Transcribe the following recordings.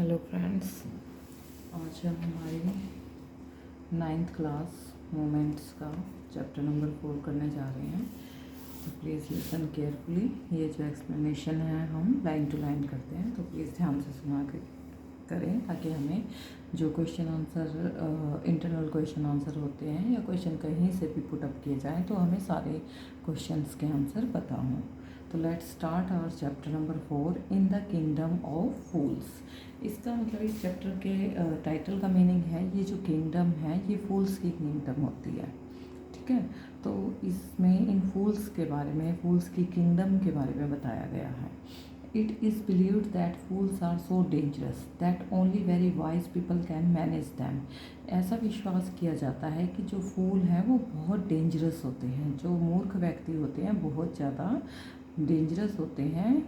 Hello friends, आज हम हमारी 9th क्लास मोमेंट्स का चैप्टर नंबर 4 करने जा रहे हैं। तो प्लीज़ लिसन केयरफुली। ये जो एक्सप्लेनेशन है हम लाइन टू लाइन करते हैं, तो प्लीज़ ध्यान से सुना के करें ताकि हमें जो question answer internal question answer होते हैं या क्वेश्चन कहीं से भी पुटअप किए जाएँ तो हमें सारे क्वेश्चंस के आंसर पता हों। तो let's start our chapter number 4 in the kingdom of fools. इसका मतलब इस चैप्टर के टाइटल का मीनिंग है ये जो किंगडम है ये फूल्स की किंगडम होती है। ठीक है, तो इसमें इन फूल्स के बारे में, फूल्स की किंगडम के बारे में बताया गया है। It is believed that fools are so dangerous that only very wise people can manage them. ऐसा विश्वास किया जाता है कि जो फूल हैं वो बहुत डेंजरस होते हैं, जो मूर्ख व्यक्ति होते हैं बहुत ज़्यादा डेंजरस होते हैं।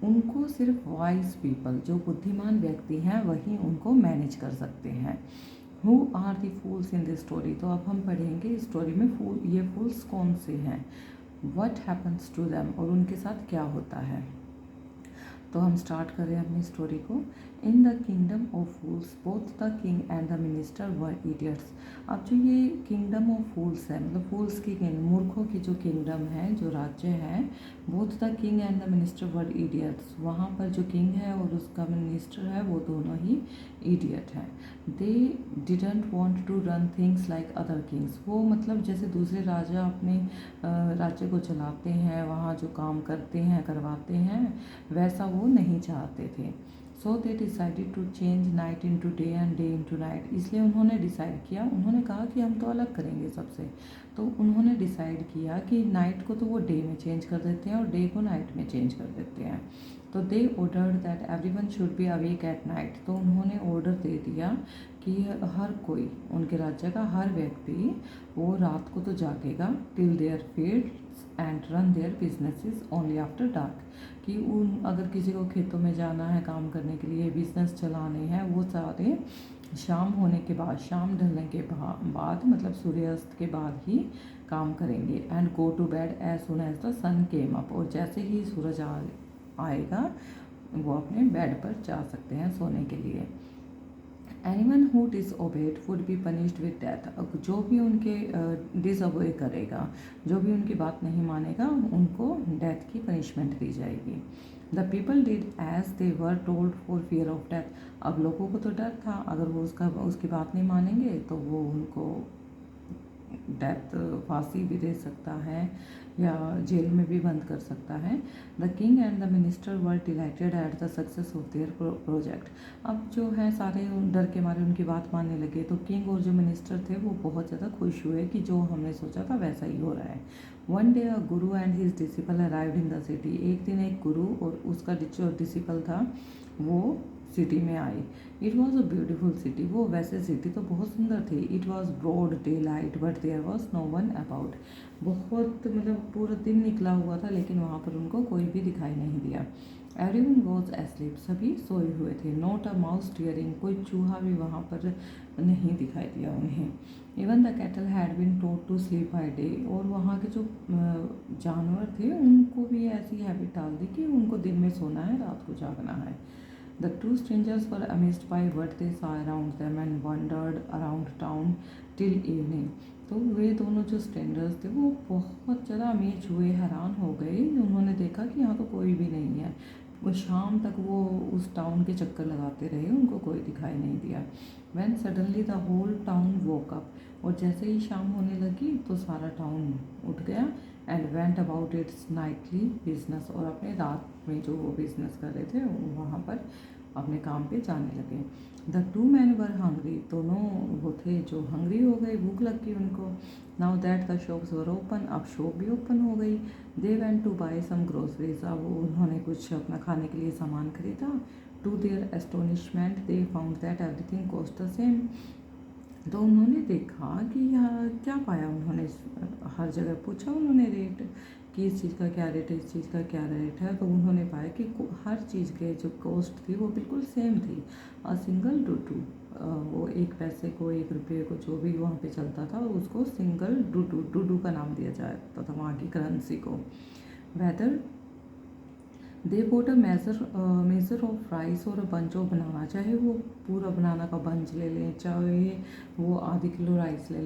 उनको सिर्फ वाइज पीपल, जो बुद्धिमान व्यक्ति हैं, वही उनको मैनेज कर सकते हैं। Who are the fools in this story. तो अब हम पढ़ेंगे इस स्टोरी में ये फूल्स कौन से हैं, वट हैपन्स टू दैम, और उनके साथ क्या होता है। तो हम स्टार्ट करें अपनी स्टोरी को। इन the kingdom of fools both the king and the minister were idiots. अब जो ये किंगडम ऑफ फूल्स है, मतलब फूल्स की मूर्खों की जो किंगडम है, जो राज्य है, both the king and the minister were idiots. वहाँ पर जो किंग है और उसका मिनिस्टर है वो दोनों ही इडियट हैं। They didn't want to run things like other kings. वो मतलब जैसे दूसरे राजा अपने राज्य को चलाते हैं, वहाँ जो काम करते हैं करवाते हैं, वैसा वो नहीं चाहते थे। So they decided to change night into day and day into night. इसलिए उन्होंने डिसाइड किया, उन्होंने कहा कि हम तो अलग करेंगे सबसे। तो उन्होंने डिसाइड किया कि नाइट को तो वो डे में चेंज कर देते हैं और डे को नाइट में चेंज कर देते हैं। तो they ordered that everyone should be awake at night. तो उन्होंने ऑर्डर दे दिया कि हर कोई, उनके राज्य का हर व्यक्ति वो रात को तो जागेगा, till their fields and run their businesses only after dark. कि उन अगर किसी को खेतों में जाना है काम करने के लिए, बिजनेस चलाने हैं, वो सारे शाम होने के बाद, शाम ढलने के बाद मतलब सूर्यास्त के बाद ही काम करेंगे। And go to bed as soon as the sun came up. और जैसे ही सूरज आएगा वो अपने बेड पर जा सकते हैं सोने के लिए। Anyone who disobeyed would be punished with death. जो भी उनके डिसओबे करेगा, जो भी उनकी बात नहीं मानेगा, उनको डेथ की पनिशमेंट दी जाएगी। The people did as they were told for fear of death. अब लोगों को तो डर था, अगर वो उसकी बात नहीं मानेंगे तो वो उनको डेथ, फांसी भी दे सकता है या जेल में भी बंद कर सकता है। The king and the minister were dilated at the success of their project. अब जो है सारे डर के मारे उनकी बात मानने लगे। तो किंग और जो मिनिस्टर थे वो बहुत ज़्यादा खुश हुए कि जो हमने सोचा था वैसा ही हो रहा है। One day a Guru and his disciple arrived in the city. एक दिन एक गुरु और उसका जो डिसिपल था वो सिटी में आई। It was a beautiful city. वो वैसे सिटी तो बहुत सुंदर थी। It was broad daylight but there was no one about. बहुत मतलब पूरा दिन निकला हुआ था लेकिन वहाँ पर उनको कोई भी दिखाई नहीं दिया। Everyone was asleep. सभी सोए हुए थे। Not a mouse stirring. कोई चूहा भी वहाँ पर नहीं दिखाई दिया उन्हें। Even the cattle had been told to sleep by day. और वहाँ के जो जानवर थे उनको भी ऐसी हैबिट डाल दी कि उनको दिन में सोना है, रात को जागना है। The two strangers were amazed by what they saw around them and wandered around town till evening. तो वे दोनों जो स्ट्रेंजर्स थे वो बहुत ज़्यादा अमेज हुए, हैरान हो गए। उन्होंने देखा कि यहाँ तो कोई भी नहीं है। वो शाम तक वो उस टाउन के चक्कर लगाते रहे, उनको कोई दिखाई नहीं दिया। When suddenly the whole town woke up. और जैसे ही शाम होने लगी तो सारा टाउन उठ गया and went about it's Knightley business. और अपने रात में जो वो बिजनेस कर रहे थे वहाँ पर अपने काम पे जाने लगे। The two man were hungry. दोनों वो थे जो हंग्री हो गए, भूख लग गई उनको। Now that the shops were open. अब शॉप भी ओपन हो गई। They went to buy some groceries. अब उन्होंने कुछ अपना खाने के लिए सामान खरीदा। To their astonishment they found that everything cost the same. तो उन्होंने देखा कि यहाँ क्या पाया, उन्होंने हर जगह पूछा उन्होंने रेट कि इस चीज़ का क्या रेट है, इस चीज़ का क्या रेट है। तो उन्होंने पाया कि हर चीज़ के जो कॉस्ट थी वो बिल्कुल सेम थी। अ सिंगल डूडू, वो 1 पैसे को, 1 रुपये को, जो भी वहाँ पे चलता था उसको सिंगल डूडू का नाम दिया जाता था वहाँ की करेंसी को। Whether they put a measure of rice और अ बंच ऑफ बनाना, चाहे वो पूरा बनाना का बंच ले लें, चाहे वो आधे किलो राइस ले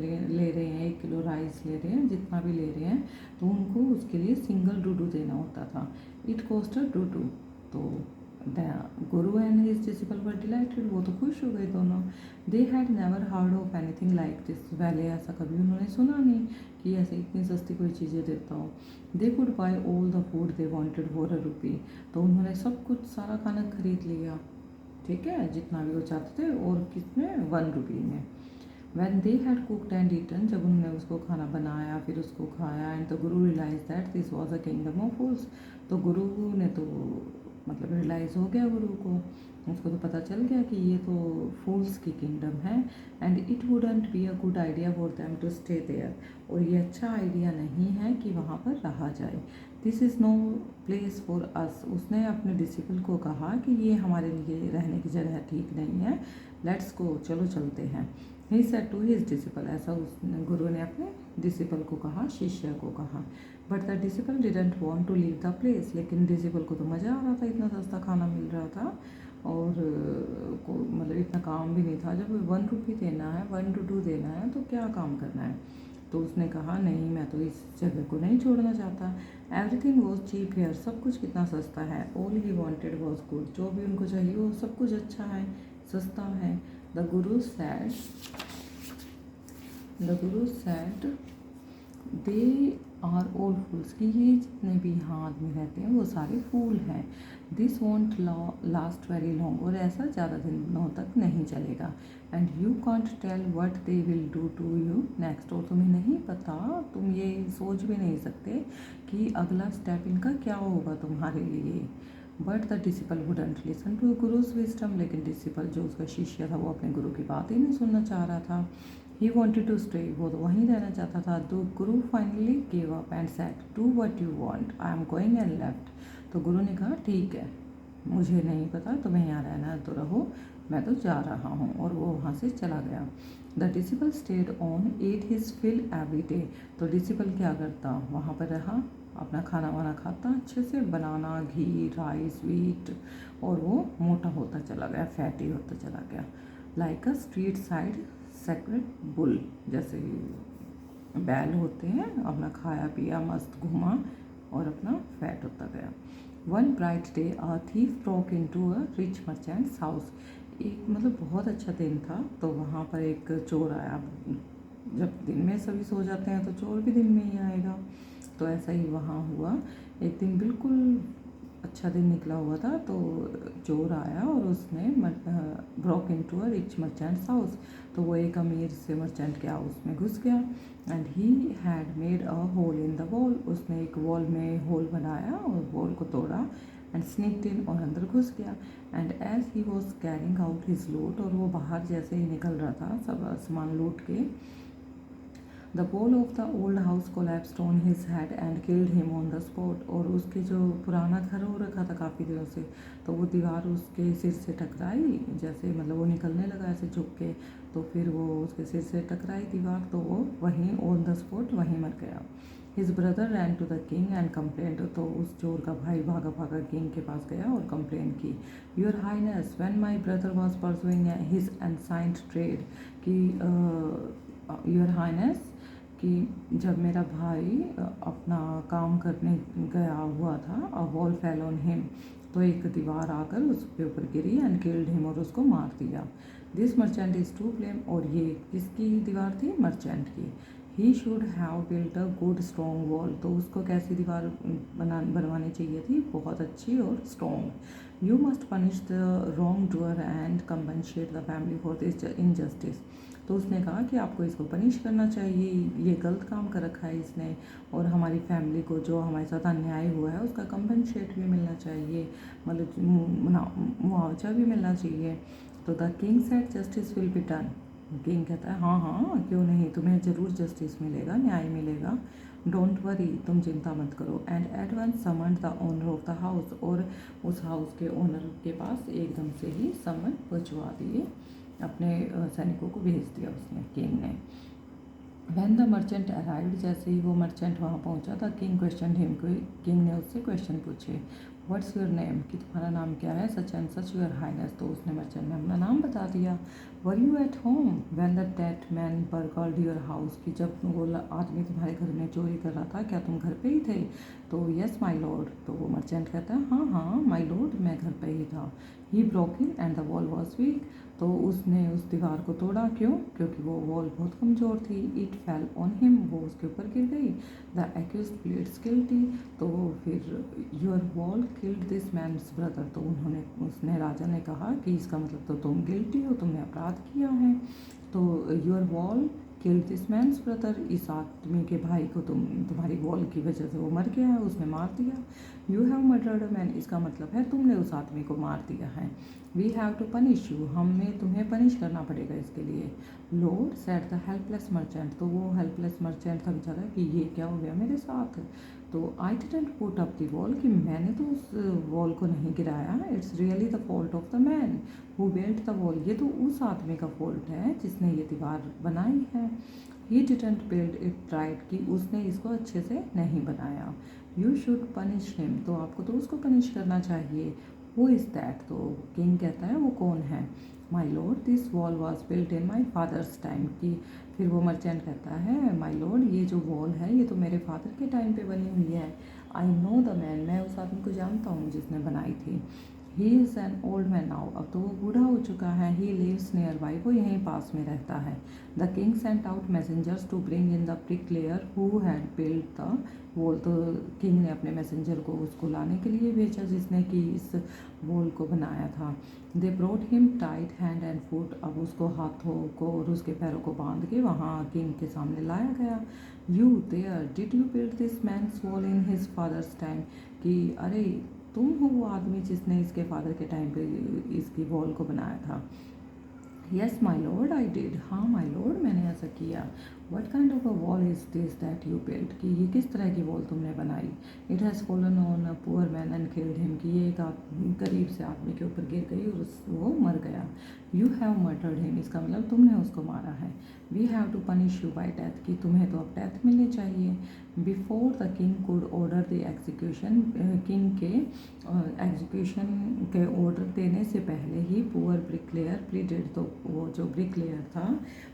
रहे हैं, 1 किलो राइस ले रहे हैं, जितना भी ले रहे हैं, तो उनको उसके लिए सिंगल डूडू देना होता था। इट कॉस्टेड डूडू। तो गुरु and his disciple were dilated, वो तो खुश हो गए दोनों। They had never heard of anything like this, पहले ऐसा कभी उन्होंने सुना नहीं कि ऐसे इतनी सस्ती कोई चीज़ें देता हो। They could buy all the food they wanted for a rupee, तो उन्होंने सब कुछ सारा खाना खरीद लिया, ठीक है, जितना भी वो चाहते थे, और कितने 1 रुपी में। When they had cooked and eaten, जब उन्होंने उसको खाना बनाया फिर उसको खाया, and the guru realize that this was a kingdom of fools, तो गुरु ने तो मतलब रियलाइज़ हो गया गुरु को, उसको तो पता चल गया कि ये तो फूल्स की किंगडम है। And it wouldn't be a good idea for them to stay there, और ये अच्छा आइडिया नहीं है कि वहाँ पर रहा जाए। This is no place for us, उसने अपने डिसिपल को कहा कि ये हमारे लिए रहने की जगह ठीक नहीं है, लेट्स गो, चलो चलते हैं। He said to his disciple, ऐसा उस गुरु ने अपने डिसिपल को कहा, शिष्य को कहा। But the disciple didn't want to leave the place, लेकिन डिसिपल को तो मज़ा आ रहा था, इतना सस्ता खाना मिल रहा था, और को मतलब इतना काम भी नहीं था। जब 1 रुपी देना है, 1 डूडू देना है, तो क्या काम करना है। तो उसने कहा नहीं, मैं तो इस जगह को नहीं छोड़ना चाहता। एवरीथिंग वॉज चीप हेयर, सब कुछ कितना सस्ता है। All he wanted was good, जो भी उनको चाहिए वो सब कुछ अच्छा है, सस्ता है। The Guru sad they are all फूल्स, कि ये जितने भी यहाँ आदमी रहते हैं वो सारे फूल हैं। This won't last very long, और ऐसा ज़्यादा दिनों तक नहीं चलेगा। And you can't tell what they will do to you next, और तुम्हें नहीं पता, तुम ये सोच भी नहीं सकते कि अगला स्टेप इनका क्या होगा तुम्हारे लिए। But the disciple wouldn't listen to guru's wisdom, लेकिन डिसिपल जो उसका शिष्य था वो अपने गुरु की बात ही नहीं सुनना चाह रहा था। ही वॉन्टेड टू स्टे, वो तो वहीं रहना चाहता था। The Guru finally gave up and said do what you want, I am going and left. तो गुरु ने कहा ठीक है, मुझे नहीं पता, तुम्हें यहाँ रहना है तो रहो, मैं तो जा रहा हूँ, और वो वहाँ से चला गया। The disciple stayed on ate his fill every day, तो डिसिपल क्या करता, वहाँ पर रहा, अपना खाना वाना खाता अच्छे से, बनाना, घी, राइस, वीट, और वो मोटा होता चला गया, फैटी होता चला गया। Like a street side sacred bull, जैसे बैल होते हैं, अपना खाया पिया, मस्त घूमा, और अपना फैट होता गया। One bright day a thief broke into a rich merchants house, एक मतलब बहुत अच्छा दिन था, तो वहाँ पर एक चोर आया। जब दिन में सभी सो जाते हैं तो चोर भी दिन में ही आएगा, तो ऐसा ही वहाँ हुआ। एक दिन बिल्कुल अच्छा दिन निकला हुआ था, तो चोर आया और उसने broke into a rich merchants house, तो वो एक अमीर से मर्चेंट के हाउस में घुस गया। And he had made a hole in the wall, उसने एक वॉल में होल बनाया और वॉल को तोड़ा, एंड स्नीक्ड इन, और अंदर घुस गया। And as he was carrying out his loot, और वो बाहर जैसे ही निकल रहा था सब सामान लूट के, the wall of the old house collapsed on his head and killed him on the spot, और उसके जो पुराना घर हो रखा था काफ़ी दिनों से, तो वो दीवार उसके सिर से टकराई, जैसे मतलब वो निकलने लगा ऐसे झुक के, तो फिर वो उसके सिर से टकराई दीवार, तो वो वहीं ऑन द स्पॉट वहीं मर गया। His brother ran to the king and complained, तो उस चोर का भाई भागा भागा किंग के पास गया और कंप्लेंट की। Your highness, when my brother was pursuing his ancient trade, कि योर हाइनेस, कि जब मेरा भाई अपना काम करने गया हुआ था, a wall fell on him, तो एक दीवार आकर उसके ऊपर गिरी, एंड किल्ड हिम, और उसको मार दिया। This merchant is to blame, और ये किसकी दीवार थी, मर्चेंट की। He should have built a good strong wall, तो उसको कैसी दीवार बनवानी चाहिए थी, बहुत अच्छी और strong. You must punish the wrong doer and compensate the family for this injustice, तो उसने कहा कि आपको इसको पनिश करना चाहिए, ये गलत काम कर रखा है इसने, और हमारी फैमिली को जो हमारे साथ अन्याय हुआ है उसका कंपनशेट भी मिलना चाहिए, मतलब मुआवजा भी मिलना चाहिए। तो the king said justice will be done, king कहता है हाँ हाँ क्यों नहीं, तुम्हें ज़रूर जस्टिस मिलेगा, न्याय मिलेगा, डोंट वरी, तुम चिंता मत करो। And at once summon the owner of the house, और उस हाउस के ओनर के पास एकदम से ही समन पहुँचवा दिए, अपने सैनिकों को भेज दिया उसने, किंग ने। वैन द मर्चेंट अराइव्ड, जैसे ही वो मर्चेंट वहाँ पहुँचा था, किंग क्वेश्चन हिम, किंग ने उससे क्वेश्चन पूछे। व्हाट्स योर नेम, कि तुम्हारा नाम क्या है, such and such your highness. तो उसने मर्चेंट ने अपना नाम बता दिया। Were you at home when the dead man burgled your house, कि जब वो आदमी तुम्हारे घर में चोरी कर रहा था क्या तुम घर पे ही थे। तो यस माई लॉर्ड, तो वो मर्चेंट कहता है हाँ हाँ माई लॉर्ड, मैं घर पे ही था। He broke in and the wall was weak, तो उसने उस दीवार को तोड़ा, क्यों, क्योंकि वो वॉल बहुत कमज़ोर थी। इट फेल ऑन हिम, वो उसके ऊपर गिर गई। द एक्यूज्ड प्लीड्स गिल्टी, तो फिर your wall killed this man's brother, तो उसने राजा ने कहा कि इसका मतलब तो तुम गिल्टी हो, तुमने अपराध किया है। तो your wall killed this man's brother, इस आदमी के भाई को तुम्हारी वॉल की वजह से वो मर गया है, उसने मार दिया। You have murdered a man, इसका मतलब है तुमने उस आदमी को मार दिया है। We have to punish you, हमें तुम्हें पनिश करना पड़ेगा इसके लिए। Lord said the helpless merchant, तो वो हेल्पलेस मर्चेंट था बेचारा कि ये क्या हो गया मेरे साथ। तो I didn't put up the wall, कि मैंने तो उस वॉल को नहीं गिराया। It's really the fault of the man who built the wall, ये तो उस आदमी का फॉल्ट है जिसने ये दीवार बनाई है। He didn't build it right, कि उसने इसको अच्छे से नहीं बनाया। यू शुड पनिश हिम, तो आपको तो उसको पनिश करना चाहिए। हु इज़ दैट, तो किंग कहता है वो कौन है। My Lord this wall was built in my father's time, की फिर वो मर्चेंट कहता है माई लॉर्ड ये जो वॉल है ये तो मेरे फादर के टाइम पे बनी हुई है। आई नो द मैन, मैं उस आदमी को जानता हूँ जिसने बनाई थी। He is an old man now, अब तो वो बूढ़ा हो चुका है। ही लिव्स नियर बाई, वो यहीं पास में रहता है। The king sent out messengers to bring in the bricklayer who had built the wall, तो किंग ने अपने मैसेंजर को उसको लाने के लिए भेजा जिसने कि इस वॉल को बनाया था। They brought him tight hand and foot, अब उसको हाथों को और उसके पैरों को बांध के वहाँ किंग के सामने लाया गया। You there did you build this man's wall in his father's time, कि अरे तुम हो वो आदमी जिसने इसके फादर के टाइम पे इसकी वॉल को बनाया था। Yes my lord I did, हाँ माई लॉर्ड मैंने ऐसा किया। What kind of a wall is this that you build, कि ये किस तरह की वॉल तुमने बनाई। It has fallen on a poor man and killed him, कि ये एक गरीब से आदमी के ऊपर गिर गई और वो मर गया। यू हैव मर्डर्ड हिम, इसका मतलब तुमने उसको मारा है। We have to punish you by death, कि तुम्हें तो अब डेथ मिलनी चाहिए। Before the king could order the execution, king के एग्जीक्यूशन के ऑर्डर देने से पहले ही पुअर ब्रिकलेयर प्लीडेड, तो वो जो ब्रिकलेयर था,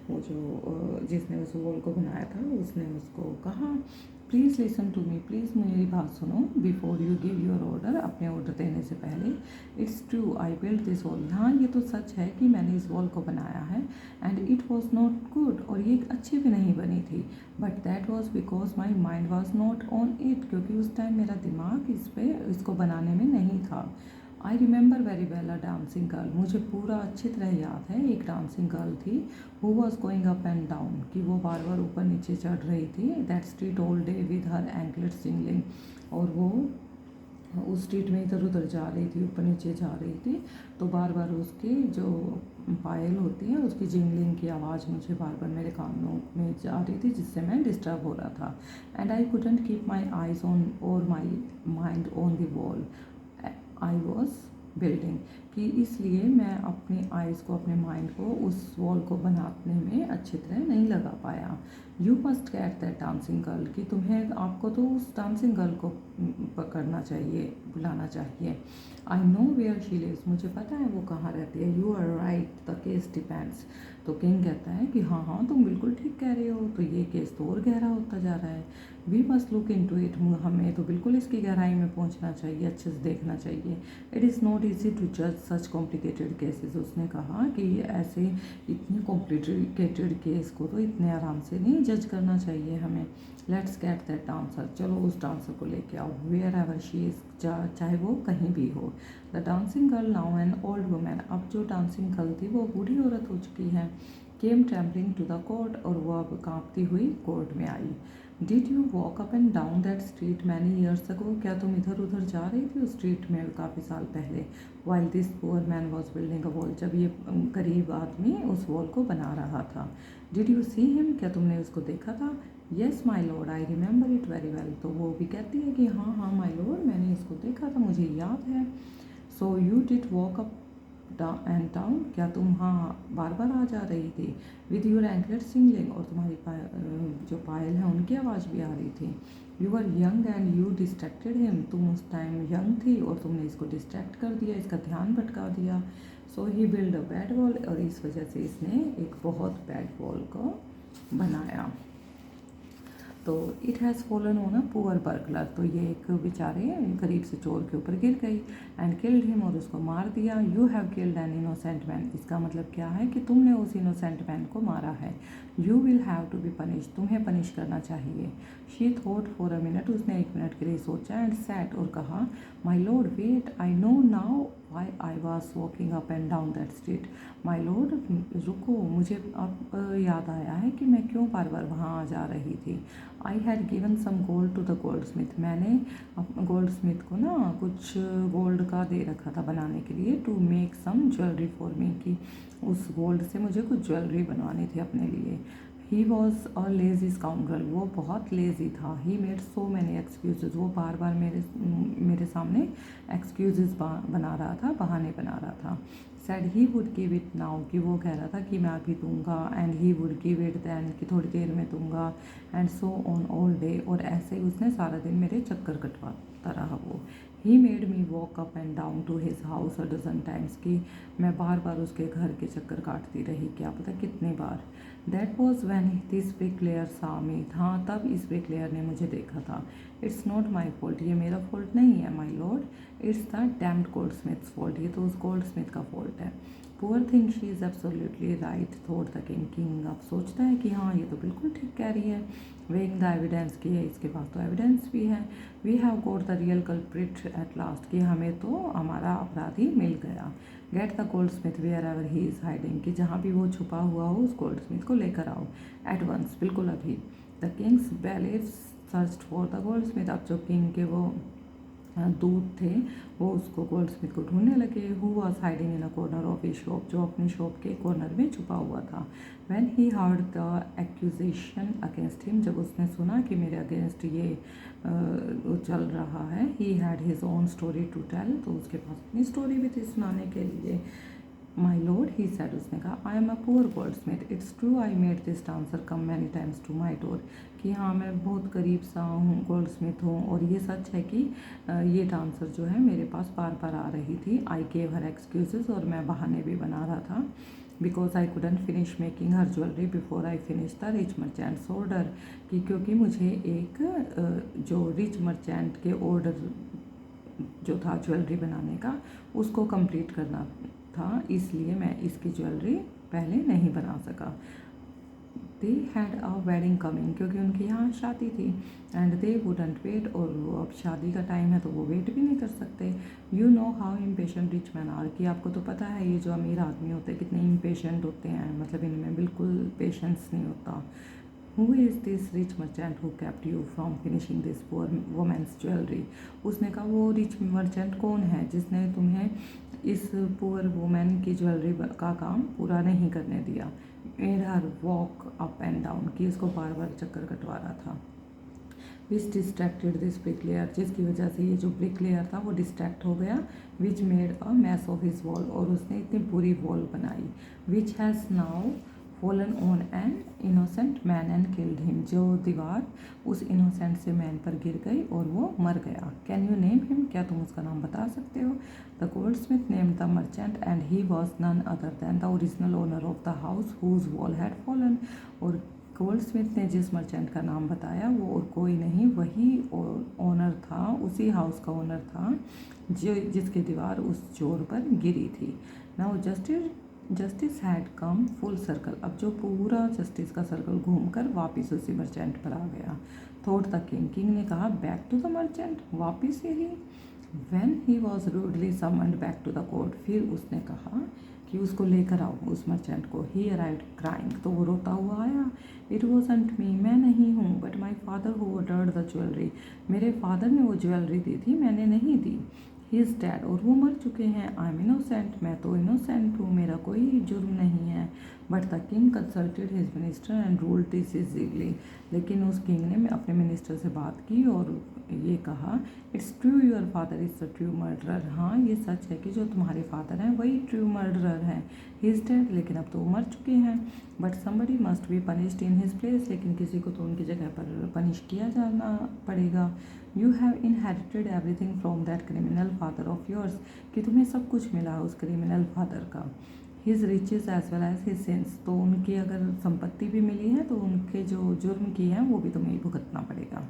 वो जो जिसने उस वॉल को बनाया था, उसने उसको कहा please listen to me, please मेरी बात सुनो। Before you give your order, अपने ऑर्डर देने से पहले। It's true I build this wall, हाँ ये तो सच है कि मैंने इस वॉल को बनाया है। And it was not good, और ये अच्छी भी नहीं बनी थी। But that was because my mind was not on it, क्योंकि उस टाइम मेरा दिमाग इसको बनाने में नहीं था। I remember very well a dancing girl, मुझे पूरा अच्छी तरह याद है एक डांसिंग गर्ल थी। Who was going up and down, कि वो बार बार ऊपर नीचे चढ़ रही थी। That street all day with her anklets jingling, और वो उस स्ट्रीट में इधर उधर जा रही थी, ऊपर नीचे जा रही थी। तो बार बार उसकी जो पायल होती है उसकी जिंगलिंग की आवाज़ मुझे बार बार मेरे कानों में जा रही थी, जिससे मैं डिस्टर्ब हो रहा था। And I couldn't keep my eyes on or my mind on the wall I was building, कि इसलिए मैं अपनी आइज़ को, अपने माइंड को उस वॉल को बनाने में अच्छी तरह नहीं लगा पाया। You must get that dancing girl, कि तुम्हें, आपको तो उस डांसिंग गर्ल को पकड़ना चाहिए, बुलाना चाहिए। I know where she lives, मुझे पता है वो कहाँ रहती है। You are right the case depends, तो किंग कहता है कि हाँ हाँ तुम बिल्कुल ठीक कह रहे हो, तो ये केस तो और गहरा होता जा रहा है। We must look into it, हमें तो बिल्कुल इसकी गहराई में पहुंचना चाहिए, अच्छे से देखना चाहिए। It is not easy to जज सच कॉम्प्लिकेटेड केसेस, उसने कहा कि ऐसे इतने कॉम्प्लिकेटेड केस को तो इतने आराम से नहीं जज करना चाहिए हमें। लेट्स गेट दैट डांसर, चलो उस डांसर को लेके आओ। वेयर एवर शी इज़, चाहे वो कहीं भी हो। The dancing girl now an old women, अब जो डांसिंग गर्ल थी वो बूढ़ी औरत हो चुकी है। Came trampling to the court, और वो अब कांपती हुई कोर्ट में आई। Did you walk up and down that street many years ago, क्या तुम इधर उधर जा रही थी उस स्ट्रीट में काफ़ी साल पहले। While this poor man was building a wall, जब ये गरीब आदमी उस वॉल को बना रहा था। डिड यू सी हिम, क्या तुमने उसको देखा था। Yes my lord I remember it very well, तो वो भी कहती है कि हाँ हाँ माई लॉर्ड मैंने इसको देखा था, मुझे याद है। So you did walk up and down, क्या तुम हाँ बार बार आ जा रही थी, विद योर एंकलेट सिंगलिंग, और तुम्हारी जो पायल है उनकी आवाज़ भी आ रही थी। You are young and you distracted him, तुम उस टाइम यंग थी और तुमने इसको डिस्ट्रैक्ट कर दिया, इसका ध्यान भटका दिया। सो ही बिल्ड अ बैड वॉल, और इस वजह से इसने एक बहुत बैड वॉल को बनाया। तो it has fallen on a poor burglar, तो ये एक बेचारे गरीब से चोर के ऊपर गिर गई, एंड किल्ड हिम, और उसको मार दिया। You have killed an innocent man, इसका मतलब क्या है कि तुमने उस इनोसेंट मैन को मारा है। You will have to be punish, तुम्हें पनिश करना चाहिए। She thought for a minute, उसने 1 मिनट के लिए सोचा, एंड सैट, और कहा, my lord wait, I know now why I was walking up and down that street. My lord रुको, मुझे अब याद आया है कि मैं क्यों बार बार वहाँ आ जा रही थी। I had given some gold to the goldsmith, मैंने गोल्ड स्मिथ को ना कुछ गोल्ड का दे रखा था बनाने के लिए, to make some jewellery for me, कि उस गोल्ड से मुझे कुछ ज्वेलरी बनवानी थी अपने लिए। He was a lazy scoundrel, वो बहुत लेजी था। He made so many excuses, वो बार बार मेरे सामने एक्सक्यूजेज बना रहा था, बहाने बना रहा था। Said he would give it now, कि वो कह रहा था कि मैं अभी दूंगा, and he would give it then, कि थोड़ी देर में दूंगा, and so on all day, और ऐसे ही उसने सारा दिन मेरे चक्कर कटवाता रहा वो। He made me walk up and down to his house a dozen times, कि मैं बार बार उसके घर के चक्कर काटती रही, क्या पता कितनी बार। That was when this bricklayer saw me, हाँ तब इस ब्रिकलेयर ने मुझे देखा था। इट्स नॉट माई फॉल्ट, ये मेरा फॉल्ट नहीं है my lord, it's the damned goldsmith's fault, ये तो उस गोल्ड स्मिथ का फॉल्ट है। Poor thing, she is absolutely right, thought the king, king अब सोचता है कि हाँ ये तो बिल्कुल ठीक कह रही है। वेइंग द एविडेंस, की है इसके पास तो एविडेंस भी है। We have got the real culprit at last, कि हमें तो हमारा अपराधी मिल गया। Get the goldsmith wherever he is hiding, कि जहाँ भी वो छुपा हुआ हो उस गोल्ड स्मिथ को लेकर आओ एट वंस, बिल्कुल अभी। The king's bailiffs search for the goldsmith, अब जो किंग के वो दूत थे वो उसको गोल्ड स्मिथ को ढूंढने लगे। Who was hiding in a corner of A shop, जो अपनी शॉप के कॉर्नर में छुपा हुआ था। When he heard the accusation against him, जब उसने सुना कि मेरे अगेंस्ट ये चल रहा है, he had his own story to tell, तो उसके पास अपनी स्टोरी भी थी सुनाने के लिए। माई लॉर्ड, ही सेड, उसने कहा, I am a poor goldsmith, it's true I made this dancer come many times to my door, कि हाँ मैं बहुत करीब सा हूँ, गोल्ड स्मिथ हूँ, और ये सच है कि ये डांसर जो है मेरे पास बार बार आ रही थी। आई गेव हर एक्सक्यूजेज, और मैं बहाने भी बना रहा था। Because I couldn't finish making her jewellery before I finish the rich merchants order, कि क्योंकि मुझे एक जो रिच मर्चेंट के ऑर्डर जो था ज्वेलरी बनाने का उसको कंप्लीट करना था, इसलिए मैं इसकी ज्वेलरी पहले नहीं बना सका। They had a wedding coming, क्योंकि उनके यहाँ शादी थी, एंड दे वुडंट वेट, और वो अब शादी का टाइम है तो वो वेट भी नहीं कर सकते। You know how impatient rich man are, कि आपको तो पता है ये जो अमीर आदमी होते हैं कितने इम्पेशेंट होते हैं, मतलब इनमें बिल्कुल पेशेंस नहीं होता। Who is this rich merchant who kept you from finishing this poor woman's jewellery, उसने कहा वो रिच मर्चेंट कौन है जिसने तुम्हें इस पुअर वुमेन की ज्वेलरी का काम पूरा नहीं करने दिया। Made her walk up and down, की उसको बार बार चक्कर कटवा रहा था। विच डिस्ट्रैक्टेड दिस ब्रिकलेयर, जिसकी वजह से ये जो ब्रिकलेयर था वो डिस्ट्रैक्ट हो गया। Which made a mass of his wall, और उसने इतनी बुरी वॉल बनाई। Which has now fallen on an innocent man and killed him, जो दीवार उस इनोसेंट से मैन पर गिर गई और वो मर गया। कैन यू नेम हिम, क्या तुम उसका नाम बता सकते हो। The goldsmith named the merchant and he was none other than the original owner of the house whose wall had fallen, और गोल्ड स्मिथ ने जिस मर्चेंट का नाम बताया वो और कोई नहीं, वही ओनर था, उसी हाउस का ओनर था जो जिसकी दीवार उस चोर पर गिरी थी। Now justice had come full circle, अब जो पूरा जस्टिस का सर्कल घूमकर वापस उसी मर्चेंट पर आ गया। थॉट द किंग, किंग ने कहा, बैक टू द मर्चेंट, वापिस यही। When he was rudely summoned back to the court, फिर उसने कहा कि उसको लेकर आओ उस मर्चेंट को। ही अराइव्ड क्राइंग, तो वो रोता हुआ आया। इट वॉजंट मी, मैं नहीं हूँ, but my father who ordered the jewellery, मेरे फादर ने वो ज्वेलरी दी थी, मैंने नहीं दी। ही इज़ डेड, और वो मर चुके हैं। आई एम इनोसेंट, मैं तो इनोसेंट हूँ, मेरा कोई जुर्म नहीं है। But the king consulted his minister and ruled decisively, लेकिन उस किंग ने अपने मिनिस्टर से बात की और ये कहा, it's true your father is the true murderer, हाँ ये सच है कि जो तुम्हारे फादर हैं वही ट्रू मर्डरर हैं। ही इज़ डेड, लेकिन अब तो वो मर चुके हैं। But somebody must be punished in his place, लेकिन किसी को तो उनकी जगह पर पनिश किया जाना पड़ेगा। You have inherited everything from that criminal father of yours, कि तुम्हें सब कुछ मिला उस क्रिमिनल फादर का। His riches as well as his sins, तो उनकी अगर संपत्ति भी मिली है तो उनके जो जुर्म किए हैं वो भी तुम्हें भुगतना पड़ेगा।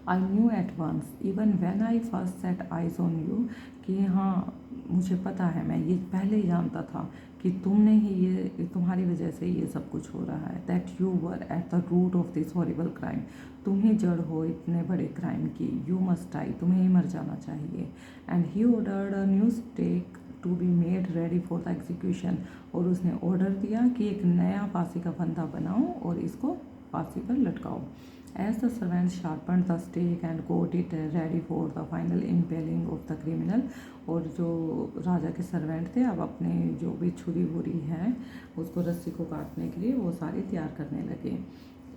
I knew at once even when I first set eyes on you, कि हाँ मुझे पता है, मैं ये पहले ही जानता था कि तुमने ही ये, तुम्हारी वजह से ये सब कुछ हो रहा है। That you were at the root of this horrible crime, तुम ही जड़ हो इतने बड़े क्राइम की। यू मस्ट डाई, तुम्हें ही मर जाना चाहिए। And he ordered a new stake to be made ready for the execution, और उसने ऑर्डर दिया कि एक नया फांसी का फंदा बनाओ और इसको फांसी पर लटकाओ। As the servants sharpened the stake and got it ready for the final impaling of the criminal, और जो राजा के सर्वेंट थे अब अपने जो भी छुरी वुरी है उसको रस्सी को काटने के लिए वो सारी तैयार करने लगे।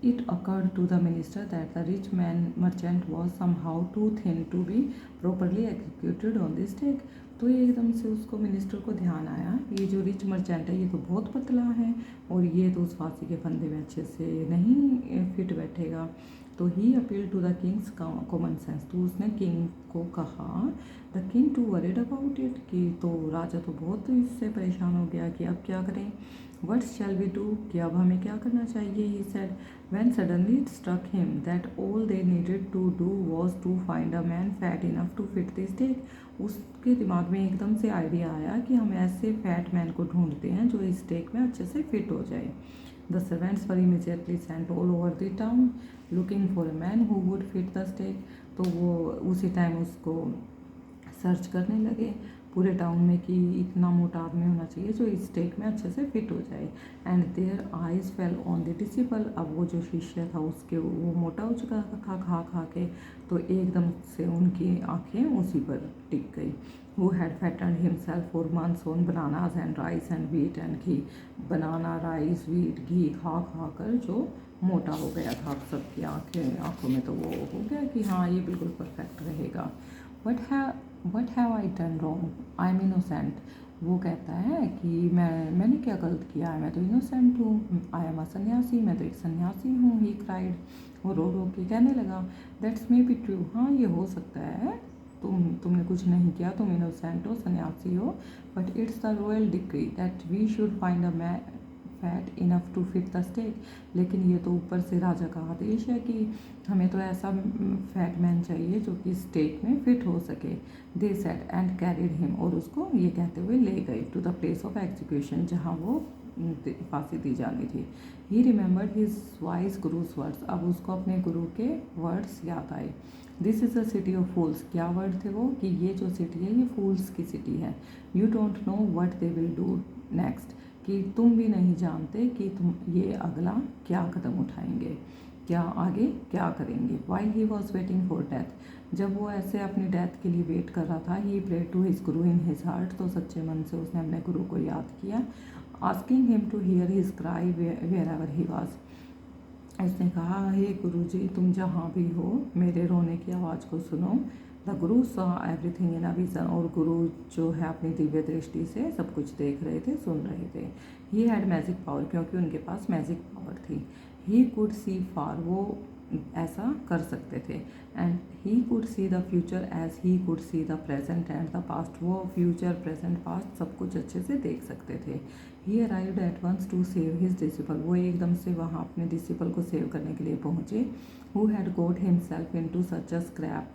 It occurred to the minister that the rich man merchant was somehow too thin to be properly executed on the stake. तो ये एकदम से उसको मिनिस्टर को ध्यान आया, ये जो रिच मर्चेंट है ये तो बहुत पतला है और ये तो उस फांसी के फंदे में अच्छे से नहीं फिट बैठेगा। तो he appeal to the king's common sense, तो उसने किंग को कहा, the king too worried about it, कि तो राजा तो बहुत इससे परेशान हो गया कि अब क्या करें। वट शैल वी डू, कि अब हमें क्या करना चाहिए। He said when suddenly it struck him that all they needed to do was to find a man fat enough to fit this stake. उसके दिमाग में एकदम से आइडिया आया कि हम ऐसे फैट मैन को ढूंढते हैं जो इस स्टेक में अच्छे से फिट हो जाए। The servants were immediately sent all over the town looking for a man who would fit the stake, तो वो उसी टाइम उसको सर्च करने लगे पूरे टाउन में कि इतना मोटा आदमी होना चाहिए जो इस स्टेक में अच्छे से फिट हो जाए। And their eyes fell on the disciple, अब वो जो शिष्य था उसके वो मोटा हो चुका था खा के, तो एकदम से उनकी आंखें उसी पर टिक गई। Who had fattened himself for months on bananas and rice and wheat and ghee, banana rice wheat ghee खा कर जो मोटा हो गया था। अब सबकी आंखों में तो वो हो गया कि हाँ ये बिल्कुल परफेक्ट रहेगा। What have I done wrong, I am innocent, वो कहता है कि मैंने क्या गलत किया है, मैं तो इनोसेंट हूँ। आई एम अ सन्यासी, मैं तो एक सन्यासी हूँ। ही क्राइड, वो रो के कहने लगा, दैट्स मे बी ट्रू, हाँ ये हो सकता है, तुमने कुछ नहीं किया, तुम इनोसेंट हो, सन्यासी हो, but it's the royal decree that we should find a man fat enough to fit the stake, लेकिन ये तो ऊपर से राजा का आदेश है कि हमें तो ऐसा फैट मैन चाहिए जो कि स्टेक में फिट हो सके। They said and carried him, और उसको ये कहते हुए ले गए to the place of execution, जहाँ वो फांसी दी जानी थी। He remembered his wise guru's words, अब उसको अपने गुरु के वर्ड्स याद आए। This is a city of fools, क्या वर्ड थे वो, कि ये जो सिटी है ये फूल्स की सिटी है। You don't know what they will do next, कि तुम भी नहीं जानते कि तुम ये अगला क्या कदम उठाएंगे, क्या आगे क्या करेंगे। While he was waiting for death, जब वो ऐसे अपनी डेथ के लिए वेट कर रहा था, ही prayed to his Guru in his heart, तो सच्चे मन से उसने अपने गुरु को याद किया। Asking him to hear his cry wherever he was, उसने कहा, हे गुरु जी तुम जहाँ भी हो मेरे रोने की आवाज़ को सुनो। The Guru saw everything in a vision, और गुरु जो है अपनी दिव्य दृष्टि से सब कुछ देख रहे थे, सुन रहे थे। ही हैड मैजिक पावर, क्योंकि उनके पास मैजिक पावर थी। ही कुड सी फार, वो ऐसा कर सकते थे। And he could see the future as he could see the present and the past, वो फ्यूचर प्रेजेंट पास्ट सब कुछ अच्छे से देख सकते थे। He arrived at once to save his disciple, वो एकदम से वहाँ अपने डिसिपल को सेव करने के लिए पहुँचे। Who had got himself into such a scrape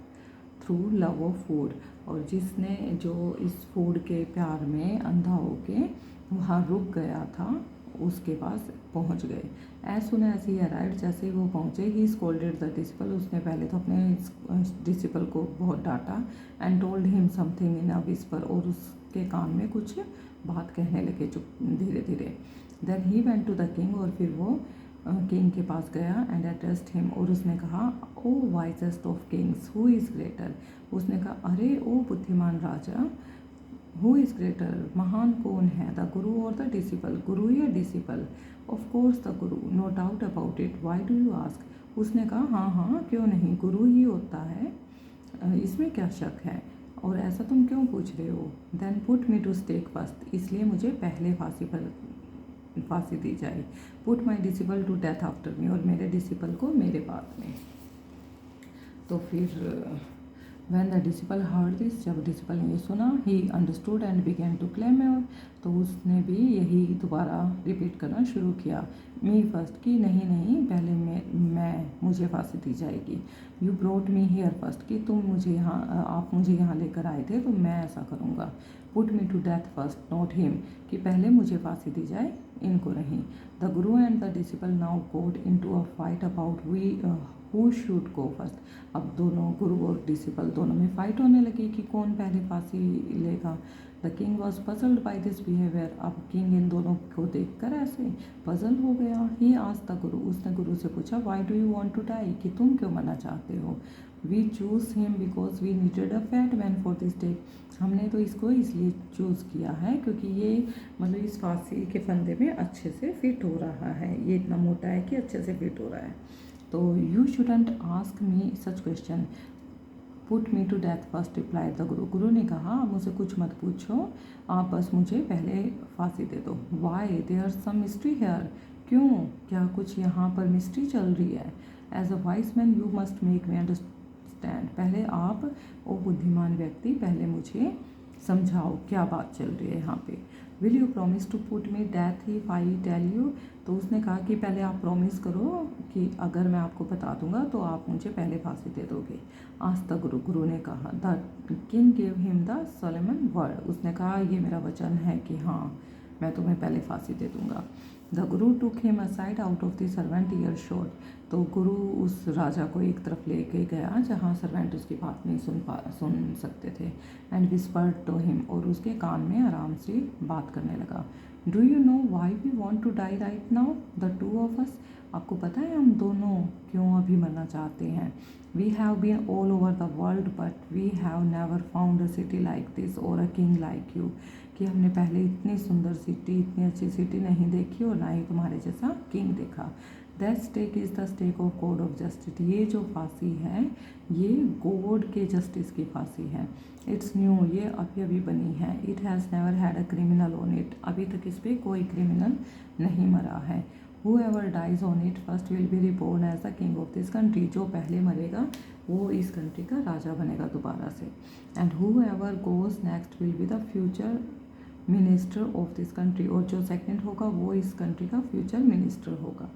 through love of food, और जिसने जो इस फूड के प्यार में अंधा होके वहाँ रुक गया था उसके पास पहुँच गए। As soon as he arrived, जैसे ही वो पहुँचे, ही स्कोल्डेड द डिसिपल, उसने पहले तो अपने डिसिपल को बहुत डांटा। And told him something in a whisper, और उसके कान में कुछ बात कहने लगे चुप धीरे धीरे। Then he went to the king, और फिर वो किंग के पास गया एंड एड्रेस्ड हिम, और उसने कहा, O wisest of kings who is greater. उसने कहा, अरे ओ बुद्धिमान राजा, हु इज़ ग्रेटर, महान कौन है, द गुरु और द डिसिपल, गुरु या disciple. Of course the guru, no doubt about it, why do you ask. उसने कहा, हाँ हाँ क्यों नहीं, गुरु ही होता है, इसमें क्या शक है, और ऐसा तुम क्यों पूछ रहे हो। Then put me to stake first, इसलिए मुझे पहले फांसी दी जाए। Put my disciple to death after me, और मेरे डिसिपल को मेरे बाद में। तो फिर When the disciple heard this, जब डिसिपल ने ये सुना, he understood and began to clamor, तो उसने भी यही दोबारा रिपीट करना शुरू किया, मी फर्स्ट, की नहीं नहीं पहले मुझे फांसी दी जाएगी। You brought me here first, कि आप मुझे यहाँ लेकर आए थे तो मैं ऐसा करूँगा। Put me to death first not him, कि पहले मुझे फांसी दी जाए, इनको नहीं। The guru and the disciple now got into a fight about who should go first. अब दोनों गुरु और डिसिपल दोनों में फाइट होने लगी कि कौन पहले फांसी लेगा। The king was puzzled by this behaviour, अब किंग इन दोनों को देखकर ऐसे पजल हो गया। ही आस्क्ड द गुरु, उसने गुरु से पूछा, why do you want to die, कि तुम क्यों मरना चाहते हो। We choose him because we needed a fat man for this day, हमने तो इसको इसलिए चूज़ किया है क्योंकि ये मतलब इस फांसी के फंदे में अच्छे से फिट हो रहा है, ये इतना मोटा है कि अच्छे से फिट हो रहा है। तो you shouldn't ask me such question, put me to death first, reply the guru. गुरु ने कहा, आप मुझसे कुछ मत पूछो, आप बस मुझे पहले फांसी दे दो। Why, there some mystery here, क्यों, क्या कुछ यहाँ पर मिस्ट्री चल रही है। As a wise man you must make me understand, पहले आप, ओ बुद्धिमान व्यक्ति, पहले मुझे समझाओ क्या बात चल रही है यहाँ पे। Will you promise to put me death if I tell you, तो उसने कहा कि पहले आप प्रॉमिस करो कि अगर मैं आपको बता दूंगा तो आप मुझे पहले फांसी दे दोगे। आज तक गुरु ने कहा, the king give him the solemn word, उसने कहा ये मेरा वचन है कि हाँ मैं तुम्हें पहले फांसी दे दूंगा। The Guru took him aside out of the servant year शोर, तो गुरु उस राजा को एक तरफ लेके गया जहाँ सर्वेंट उसकी बात नहीं सुन सकते थे। एंड विस्पर्ड टू हिम, और उसके कान में आराम से बात करने लगा। Do you know why we want to die right now the two of us, आपको पता है हम दोनों क्यों अभी मरना चाहते हैं। We have been all over the world but we have never found a city like this और अ किंग लाइक यू, कि हमने पहले इतनी सुंदर सिटी, इतनी अच्छी सिटी नहीं देखी और ना ही तुम्हारे जैसा किंग देखा। That stake is the stake of god of justice, ये जो फांसी है ये गॉड के जस्टिस की फांसी है। इट्स न्यू, ये अभी अभी बनी है। It has never had a criminal on it, अभी तक इस पर कोई क्रिमिनल नहीं मरा है। Whoever dies on it first will be reborn as the king of this country, जो पहले मरेगा वो इस कंट्री का राजा बनेगा दोबारा से। And whoever goes next will be the future minister of this country, और जो सेकंड होगा वो इस कंट्री का फ्यूचर मिनिस्टर होगा।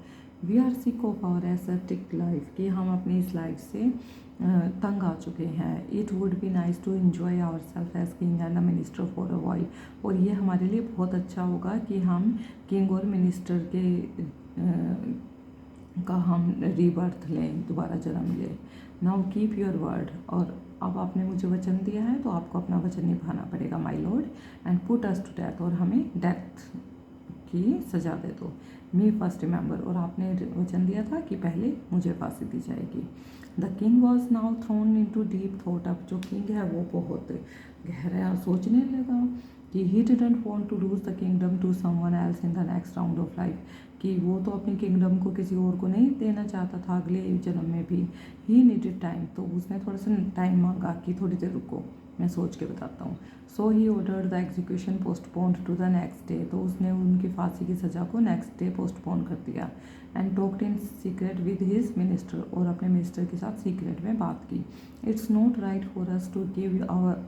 We are sick of our ascetic life, कि हम अपनी इस लाइफ से तंग आ चुके हैं। It would be nice to enjoy our self as king and a minister for a while, और ये हमारे लिए बहुत अच्छा होगा कि हम किंग और मिनिस्टर का हम रीबर्थ लें, दोबारा जन्म लें। नाउ कीप योर वर्ड, और अब आपने मुझे वचन दिया है तो आपको अपना वचन निभाना पड़ेगा my lord. And put us to death, और हमें डेथ की सज़ा दे दो। मी फर्स्ट रिमेंबर, और आपने वचन दिया था कि पहले मुझे फांसी दी जाएगी। The king was now thrown into deep thought, अब जो किंग है वो बहुत गहरा सोचने लगा कि he didn't want to lose the kingdom to someone else in the next round of life, कि वो तो अपनी किंगडम को किसी और को नहीं देना चाहता था अगले जन्म में भी। ही नीडेड टाइम, तो उसने थोड़ा सा टाइम मांगा कि थोड़ी देर रुको मैं सोच के बताता हूँ। So he ordered the execution postponed to the next day, तो उसने उनकी फांसी की सज़ा को नेक्स्ट डे पोस्टपोन कर दिया। And talked in secret with his minister, और अपने मिनिस्टर के साथ सीक्रेट में बात की। It's not right for us to give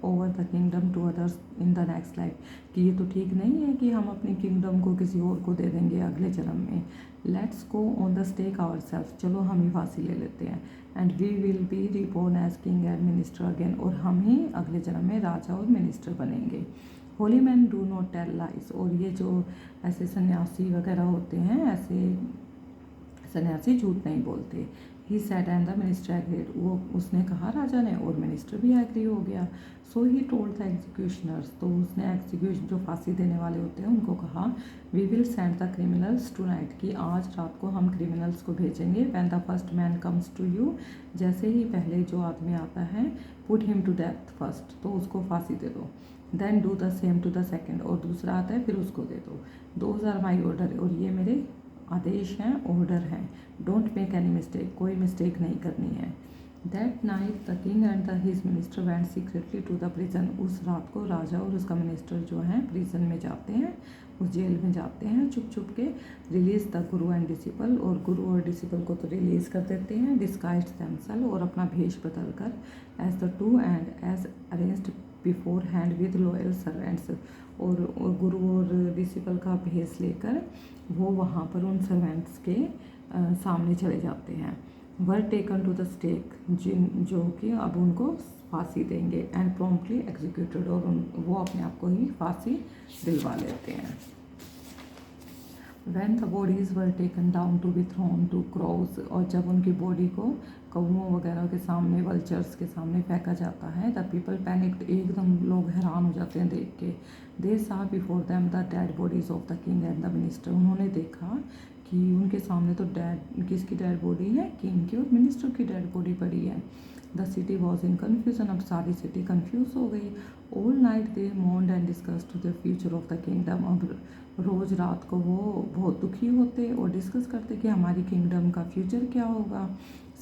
over the kingdom to others in the next life, कि ये तो ठीक नहीं है कि हम अपनी किंगडम को किसी और को दे देंगे अगले जन्म में। Let's go on the stake ourself, चलो हम ही फांसी ले लेते हैं। And we will be reborn as king and minister again, और हम ही अगले जन्म में राजा और मिनिस्टर बनेंगे। Holy man do not tell lies, और ये जो ऐसे सन्यासी वगैरह होते हैं, ऐसे सन्यासी झूठ नहीं बोलते। He said and the minister agreed, वो उसने कहा राजा ने और मिनिस्टर भी एग्री हो गया। सो ही टोल्ड द एग्जीक्यूशनर्स, तो उसने एग्जीक्यूशन जो फांसी देने वाले होते हैं उनको कहा, we will send the criminals tonight, कि आज रात को हम क्रिमिनल्स को भेजेंगे। When the first man comes to you, जैसे ही पहले जो आदमी आता है, put him to death first, तो उसको फांसी दे दो। Then do the same to the second, और दूसरा आता है फिर उसको दे दो। दोज आर माई ऑर्डर, और ये मेरे आदेश हैं, ऑर्डर हैं। डोंट मेक एनी मिस्टेक, कोई मिस्टेक नहीं करनी है। That night the king and the his minister went secretly to the prison, उस रात को राजा और उसका मिनिस्टर जो है प्रिजन में जाते हैं, उस जेल में जाते हैं छुप छुप के। Release the guru and disciple, और गुरु और डिसिपल को तो रिलीज कर देते हैं। डिस्गाइज देमसेल्फ, और अपना भेष बदल कर, as the two and as arranged beforehand with loyal servants, और गुरु और डिसिपल का भेष लेकर वो वहाँ पर उन सर्वेंट्स के सामने चले जाते हैं। Were taken to the stake, जो कि अब उनको फांसी देंगे। एंड प्रॉम्प्टली एग्जीक्यूटेड, और वो अपने आप को ही फांसी दिलवा लेते हैं। When the bodies were taken down to be thrown to crows, और जब उनकी बॉडी को कौओं वगैरह के सामने, वल्चर्स के सामने फेंका जाता है, द पीपल पैनिक्ड, एकदम लोग हैरान हो जाते हैं देख के। दे सा before them the dead bodies of the king and the minister, उन्होंने देखा कि उनके सामने तो किसकी डेड बॉडी है, किंग की और मिनिस्टर की डेड बॉडी पड़ी है। The city was in confusion, अब सारी सिटी कन्फ्यूज हो गई। All night they moaned and discussed the future of the kingdom, अब रोज़ रात को वो बहुत दुखी होते और डिस्कस करते कि हमारी किंगडम का फ्यूचर क्या होगा।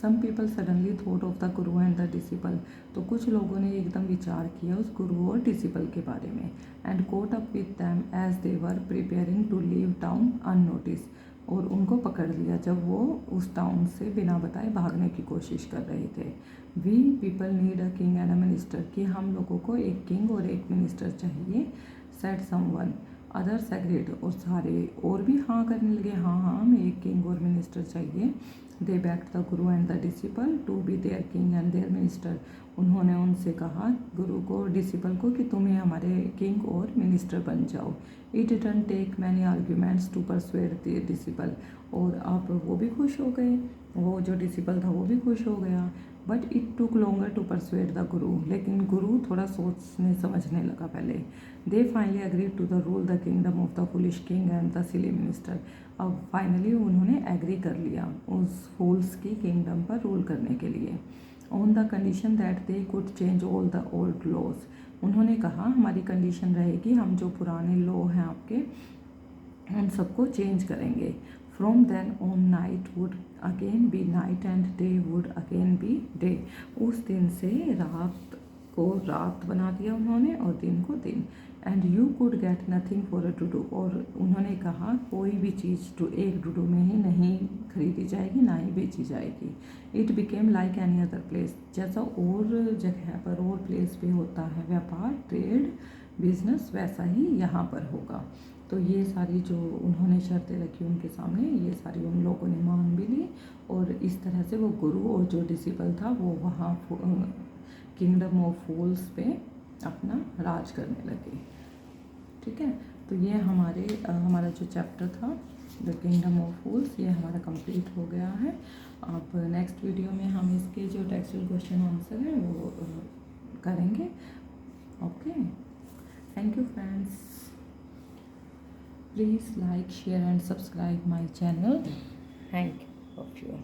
Some people suddenly thought of the guru and the disciple, तो कुछ लोगों ने एकदम विचार किया उस गुरु और डिसिपल के बारे में। And caught up with them as they were preparing to leave town unnoticed, और उनको पकड़ लिया जब वो उस टाउन से बिना बताए भागने की कोशिश कर रहे थे। We people need a king and a minister, कि हम लोगों को एक किंग और एक मिनिस्टर चाहिए। सेड समवन, अदर्स एग्रीड, और सारे और भी हाँ करने लगे, हाँ हाँ हमें एक किंग और मिनिस्टर चाहिए। They begged the guru and the disciple to be their king and their minister, उन्होंने उनसे कहा गुरु को और डिसिपल को कि तुम ही हमारे किंग और मिनिस्टर बन जाओ। It didn't take many arguments to persuade the disciple, और अब वो भी खुश हो गए, वो जो डिसिपल था वो भी खुश हो गया। But it took longer to persuade the guru, लेकिन गुरु थोड़ा सोचने समझने लगा पहले। They finally agreed to the rule the kingdom of the foolish king and the silly minister, अब फाइनली उन्होंने एग्री कर लिया उस फूल्स की किंगडम पर रूल करने के लिए। On the condition that they could change all the old laws, उन्होंने कहा हमारी कंडीशन रहेगी हम जो पुराने लॉ हैं आपके उन सबको चेंज करेंगे। From then on night would again be night and day would again be day, उस दिन से रात को रात बना दिया उन्होंने और दिन को दिन। And you could get nothing for a duddu, और उन्होंने कहा कोई भी चीज़ एक डुडू में ही नहीं खरीदी जाएगी ना ही बेची जाएगी। It became like any other place, जैसा और जगह पर और प्लेस पे होता है व्यापार ट्रेड बिजनेस, वैसा ही यहाँ पर होगा। तो ये सारी जो उन्होंने शर्तें रखी उनके सामने, ये सारी उन लोगों ने मान भी ली, और इस तरह से वो गुरु और जो डिसिपल था वो वहाँ किंगडम ऑफ फूल्स पे अपना राज करने लगे। ठीक है, तो ये हमारा जो चैप्टर था द किंगडम ऑफ फूल्स, ये हमारा कंप्लीट हो गया है। अब नेक्स्ट वीडियो में हम इसके जो टेक्सचुअल क्वेश्चन आंसर हैं वो करेंगे। Okay, thank you friends, please like, share and subscribe my channel. Thank you of you.